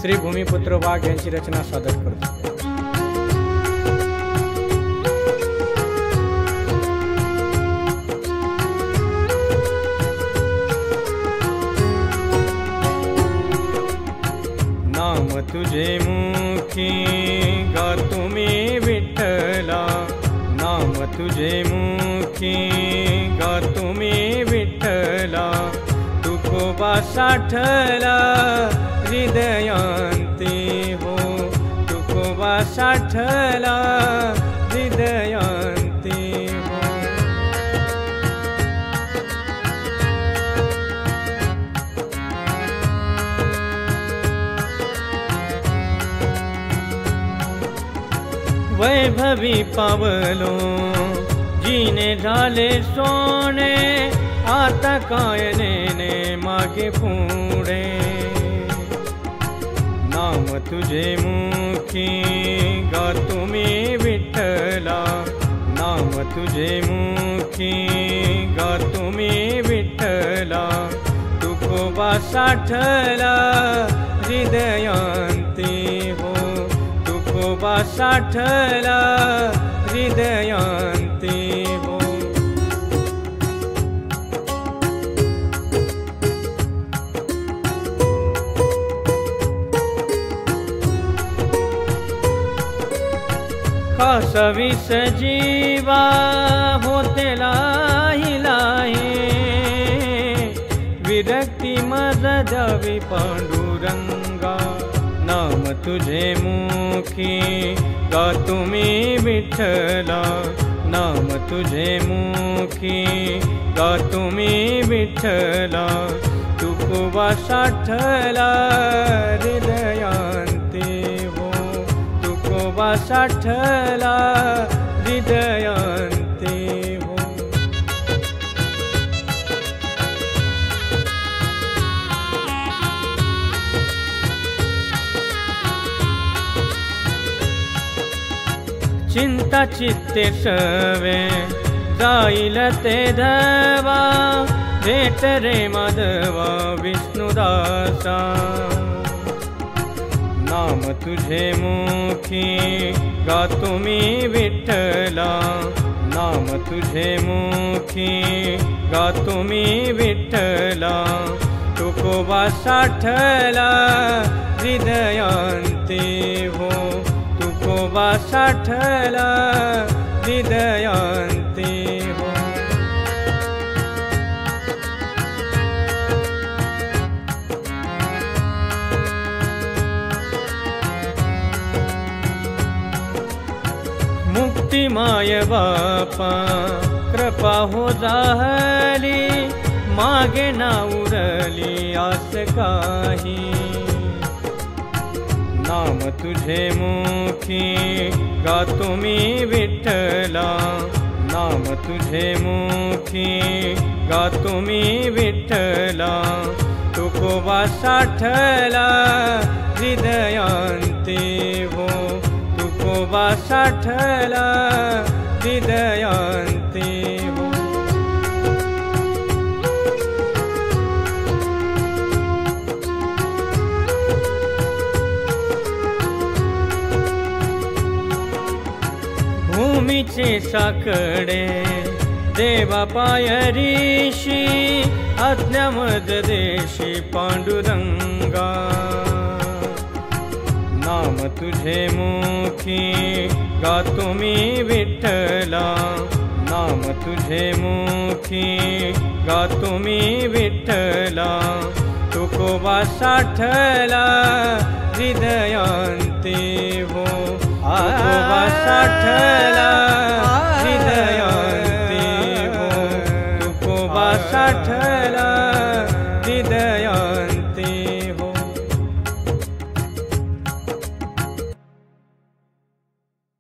श्री भूमिपुत्र वाघ यांची रचना सादर करतो। नाम तुझे मुखी गातो मी विठ्ठला, नाम तुझे मुखी गातो मी विठ्ठला, तुकोबा साठला हृदयांती हो, तुकोबा साठला हृदयांती हो। वैभवी पावलो जीने झाले सोने, आता काय नेने मागे पुढे। नाम तुझे मुखी गातो मी विठ्ठला, नाम तुझे मुखी गातो मी विठ्ठला, तुकोबा साठला हृदयांती हो, तुकोबा साठला हृदयांती हो। खासवी सजीवा होते लाही लाही, विरक्ती मज द्यावी पांडुरंगा। नाम तुझे मुखी गातो मी विठ्ठला, नाम तुझे मुखी गातो मी विठ्ठला, तुकोबा साठला हृदयांती हो, तुकोबा साठला हृदयांती हो। चिंता चित्ते सवे जाईल ते धवा, भेट रे माधवा विष्णुदासा। नाम तुझे मुखी गातो मी विठ्ठला, नाम तुझे मुखी गातो मी विठ्ठला, तुकोबा साठला हृदयांती हो, तुकोबा साठला हृदयांती हो। मुक्ती माय बापा कृपा हो झाली, मागे ना उरली आस काही। नाम तुझे मुखी गातो मी विठ्ठला, नाम तुझे मुखी गातो मी विठ्ठला, तुकोबा साठला हृदयांती हो, तुकोबा साठला हृदयांती हो। भूमीचे साकडे देवा पायरीशी, आज्ञामद देशी पांडुरंगा। नाम तुझे मुखी गातो मी विठ्ठला, नाम तुझे मुखी गातो मी विठ्ठला, तुकोबा साठला हृदयांती हो, तुकोबा साठला हृदयांती हो, तुकोबा साठला